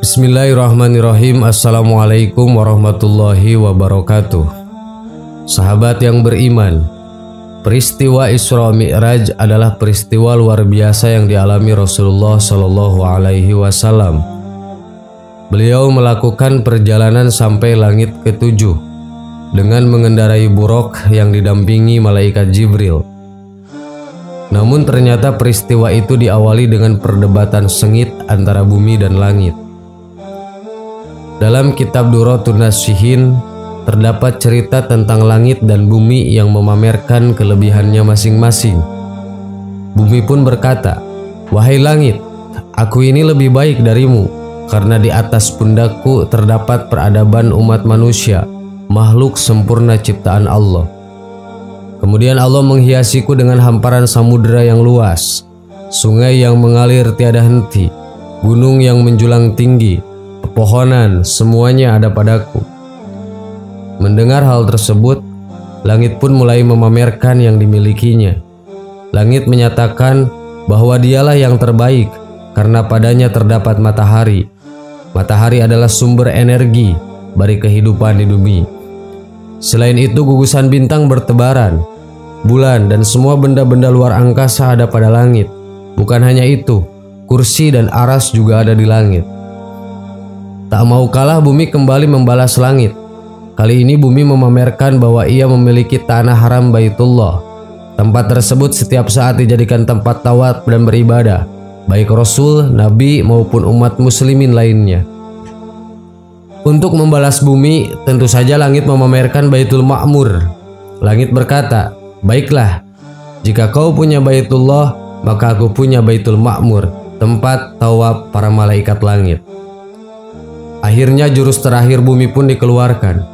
Bismillahirrahmanirrahim. Assalamualaikum warahmatullahi wabarakatuh. Sahabat yang beriman, peristiwa Isra Mi'raj adalah peristiwa luar biasa yang dialami Rasulullah Shallallahu Alaihi Wasallam. Beliau melakukan perjalanan sampai langit ketujuh dengan mengendarai buraq yang didampingi malaikat Jibril. Namun ternyata peristiwa itu diawali dengan perdebatan sengit antara bumi dan langit. Dalam kitab Duratun Nasihin terdapat cerita tentang langit dan bumi yang memamerkan kelebihannya masing-masing. Bumi pun berkata, "Wahai langit, aku ini lebih baik darimu, karena di atas pundakku terdapat peradaban umat manusia, makhluk sempurna ciptaan Allah." Kemudian Allah menghiasiku dengan hamparan samudera yang luas, sungai yang mengalir tiada henti, gunung yang menjulang tinggi, pepohonan, semuanya ada padaku. Mendengar hal tersebut, langit pun mulai memamerkan yang dimilikinya. Langit menyatakan bahwa dialah yang terbaik karena padanya terdapat matahari. Matahari adalah sumber energi bagi kehidupan di bumi. Selain itu, gugusan bintang bertebaran, bulan dan semua benda-benda luar angkasa ada pada langit. Bukan hanya itu, kursi dan aras juga ada di langit. Tak mau kalah, bumi kembali membalas langit. Kali ini bumi memamerkan bahwa ia memiliki tanah haram Baitullah. Tempat tersebut setiap saat dijadikan tempat tawaf dan beribadah, baik Rasul, Nabi maupun umat muslimin lainnya. Untuk membalas bumi, tentu saja langit memamerkan Baitul Ma'mur. Langit berkata, "Baiklah, jika kau punya Baitullah, maka aku punya Baitul Ma'mur, tempat tawaf para malaikat langit." Akhirnya jurus terakhir bumi pun dikeluarkan.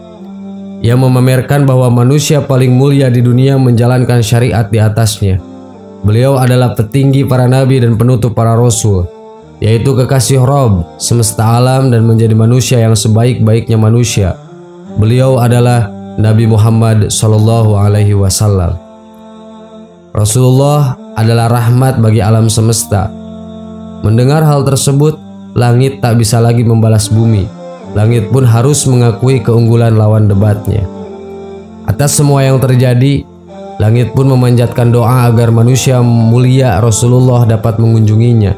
Ia memamerkan bahwa manusia paling mulia di dunia menjalankan syariat di atasnya. Beliau adalah petinggi para nabi dan penutup para rasul, yaitu kekasih Rabb semesta alam dan menjadi manusia yang sebaik-baiknya manusia. Beliau adalah Nabi Muhammad Shallallahu Alaihi Wasallam. Rasulullah adalah rahmat bagi alam semesta. Mendengar hal tersebut, langit tak bisa lagi membalas bumi. Langit pun harus mengakui keunggulan lawan debatnya. Atas semua yang terjadi, langit pun memanjatkan doa agar manusia mulia Rasulullah dapat mengunjunginya.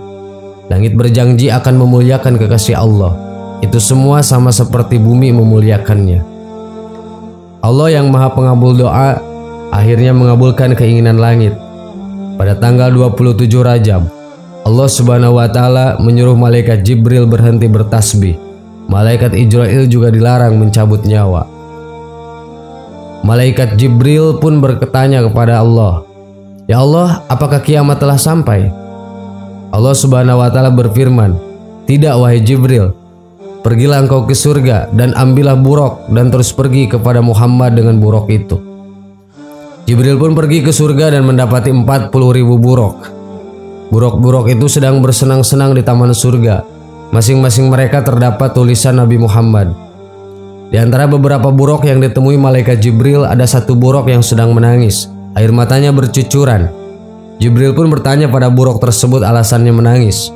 Langit berjanji akan memuliakan kekasih Allah. Itu semua sama seperti bumi memuliakannya. Allah yang maha pengabul doa akhirnya mengabulkan keinginan langit. Pada tanggal 27 Rajab, Allah Subhanahu wa Ta'ala menyuruh malaikat Jibril berhenti bertasbih. Malaikat Israil juga dilarang mencabut nyawa. Malaikat Jibril pun bertanya kepada Allah, "Ya Allah, apakah kiamat telah sampai?" Allah Subhanahu wa Ta'ala berfirman, "Tidak wahai Jibril, pergilah engkau ke surga dan ambillah buraq dan terus pergi kepada Muhammad dengan buraq itu." Jibril pun pergi ke surga dan mendapati 40.000 buraq. Buraq-buraq itu sedang bersenang-senang di taman surga. Masing-masing mereka terdapat tulisan Nabi Muhammad. Di antara beberapa buraq yang ditemui malaikat Jibril, ada satu buraq yang sedang menangis. Air matanya bercucuran. Jibril pun bertanya pada buraq tersebut alasannya menangis.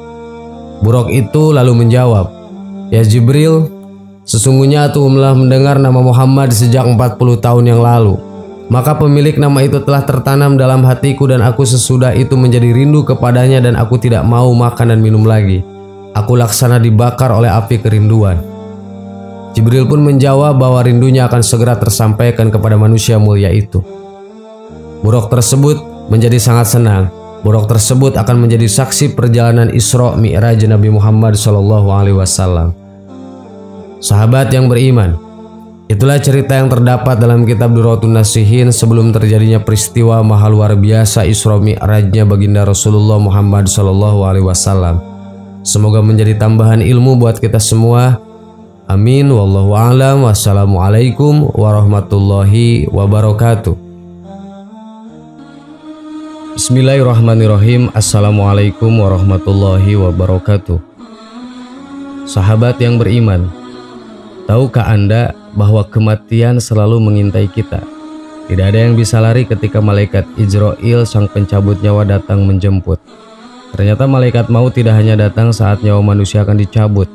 Buraq itu lalu menjawab, "Ya Jibril, sesungguhnya aku telah mendengar nama Muhammad sejak 40 tahun yang lalu. Maka pemilik nama itu telah tertanam dalam hatiku dan aku sesudah itu menjadi rindu kepadanya dan aku tidak mau makan dan minum lagi. Aku laksana dibakar oleh api kerinduan." Jibril pun menjawab bahwa rindunya akan segera tersampaikan kepada manusia mulia itu. Buraq tersebut menjadi sangat senang. Buraq tersebut akan menjadi saksi perjalanan Isra Mi'raj Nabi Muhammad SAW. Sahabat yang beriman, itulah cerita yang terdapat dalam kitab Duratun Nasihin sebelum terjadinya peristiwa maha luar biasa Isra Mi'rajnya baginda Rasulullah Muhammad SAW. Semoga menjadi tambahan ilmu buat kita semua. Amin. Wallahu a'lam. Wassalamualaikum warahmatullahi wabarakatuh. Bismillahirrahmanirrahim. Assalamualaikum warahmatullahi wabarakatuh. Sahabat yang beriman, tahukah Anda bahwa kematian selalu mengintai kita? Tidak ada yang bisa lari ketika malaikat Israil sang pencabut nyawa datang menjemput. Ternyata malaikat maut tidak hanya datang saat nyawa manusia akan dicabut,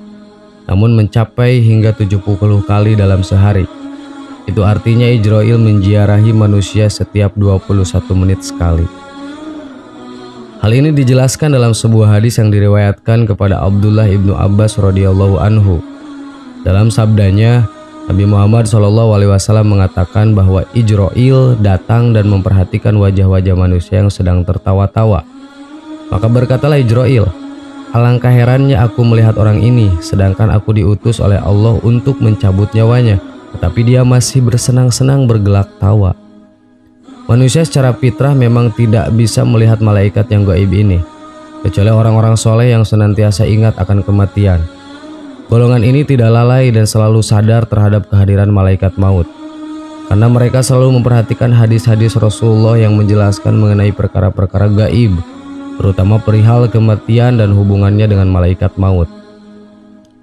namun mencapai hingga 70 kali dalam sehari. Itu artinya Ijrail menziarahi manusia setiap 21 menit sekali. Hal ini dijelaskan dalam sebuah hadis yang diriwayatkan kepada Abdullah ibnu Abbas radhiyallahu anhu. Dalam sabdanya, Nabi Muhammad SAW mengatakan bahwa Ijrail datang dan memperhatikan wajah-wajah manusia yang sedang tertawa-tawa. Maka berkatalah Ijrail, "Alangkah herannya aku melihat orang ini, sedangkan aku diutus oleh Allah untuk mencabut nyawanya, tetapi dia masih bersenang-senang bergelak tawa." Manusia secara fitrah memang tidak bisa melihat malaikat yang gaib ini, kecuali orang-orang soleh yang senantiasa ingat akan kematian. Golongan ini tidak lalai dan selalu sadar terhadap kehadiran malaikat maut, karena mereka selalu memperhatikan hadis-hadis Rasulullah yang menjelaskan mengenai perkara-perkara gaib, terutama perihal kematian dan hubungannya dengan malaikat maut.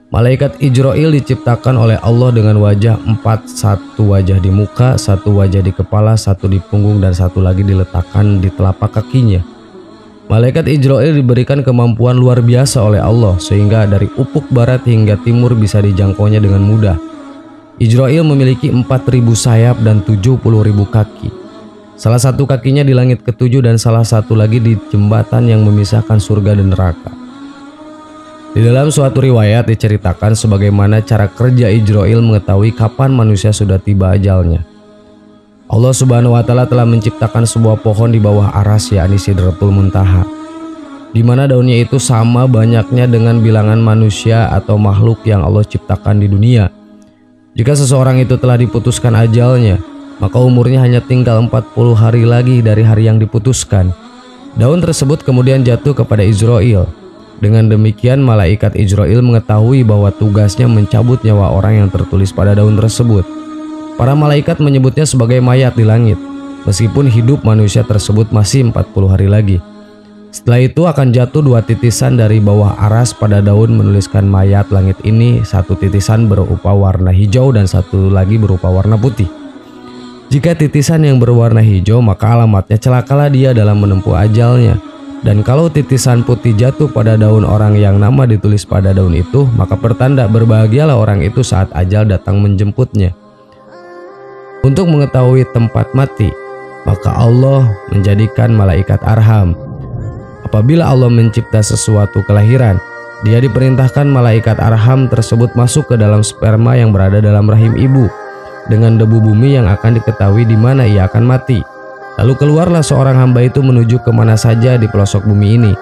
Malaikat Ijrail diciptakan oleh Allah dengan wajah 4, satu wajah di muka, satu wajah di kepala, satu di punggung, dan satu lagi diletakkan di telapak kakinya. Malaikat Ijrail diberikan kemampuan luar biasa oleh Allah sehingga dari ufuk barat hingga timur bisa dijangkaunya dengan mudah. Ijrail memiliki 4.000 sayap dan 70.000 kaki. Salah satu kakinya di langit ketujuh dan salah satu lagi di jembatan yang memisahkan surga dan neraka. Di dalam suatu riwayat diceritakan sebagaimana cara kerja Ijrail mengetahui kapan manusia sudah tiba ajalnya. Allah Subhanahu wa Ta'ala telah menciptakan sebuah pohon di bawah aras, yakni Sidratul Muntaha, di mana daunnya itu sama banyaknya dengan bilangan manusia atau makhluk yang Allah ciptakan di dunia. Jika seseorang itu telah diputuskan ajalnya, maka umurnya hanya tinggal 40 hari lagi dari hari yang diputuskan. Daun tersebut kemudian jatuh kepada Ijrail. Dengan demikian malaikat Ijrail mengetahui bahwa tugasnya mencabut nyawa orang yang tertulis pada daun tersebut. Para malaikat menyebutnya sebagai mayat di langit, meskipun hidup manusia tersebut masih 40 hari lagi. Setelah itu akan jatuh 2 titisan dari bawah aras pada daun menuliskan mayat langit ini, 1 titisan berupa warna hijau dan 1 lagi berupa warna putih. Jika titisan yang berwarna hijau, maka alamatnya celakalah dia dalam menempuh ajalnya. Dan kalau titisan putih jatuh pada daun orang yang nama ditulis pada daun itu, maka pertanda berbahagialah orang itu saat ajal datang menjemputnya. Untuk mengetahui tempat mati, maka Allah menjadikan malaikat arham. Apabila Allah mencipta sesuatu kelahiran, dia diperintahkan malaikat arham tersebut masuk ke dalam sperma yang berada dalam rahim ibu dengan debu bumi yang akan diketahui di mana ia akan mati. Lalu keluarlah seorang hamba itu menuju kemana saja di pelosok bumi ini.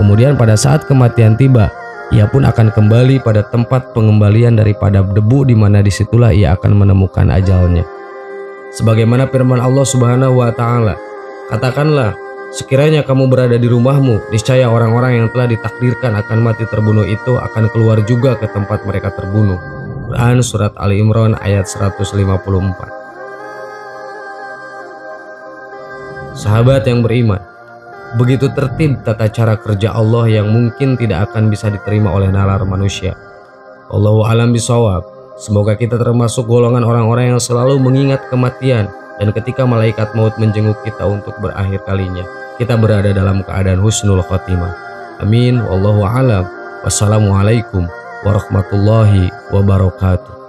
Kemudian pada saat kematian tiba, ia pun akan kembali pada tempat pengembalian daripada debu, di mana disitulah ia akan menemukan ajalnya. Sebagaimana firman Allah Subhanahu wa Ta'ala, "Katakanlah, sekiranya kamu berada di rumahmu, niscaya orang-orang yang telah ditakdirkan akan mati terbunuh itu akan keluar juga ke tempat mereka terbunuh." Quran Surat Ali Imran ayat 154. Sahabat yang beriman, begitu tertib tata cara kerja Allah yang mungkin tidak akan bisa diterima oleh nalar manusia. Wallahu a'lam bishawab. Semoga kita termasuk golongan orang-orang yang selalu mengingat kematian, dan ketika malaikat maut menjenguk kita untuk berakhir kalinya, kita berada dalam keadaan husnul khotimah. Amin. Wallahu a'lam. Wassalamualaikum warahmatullahi wabarakatuh.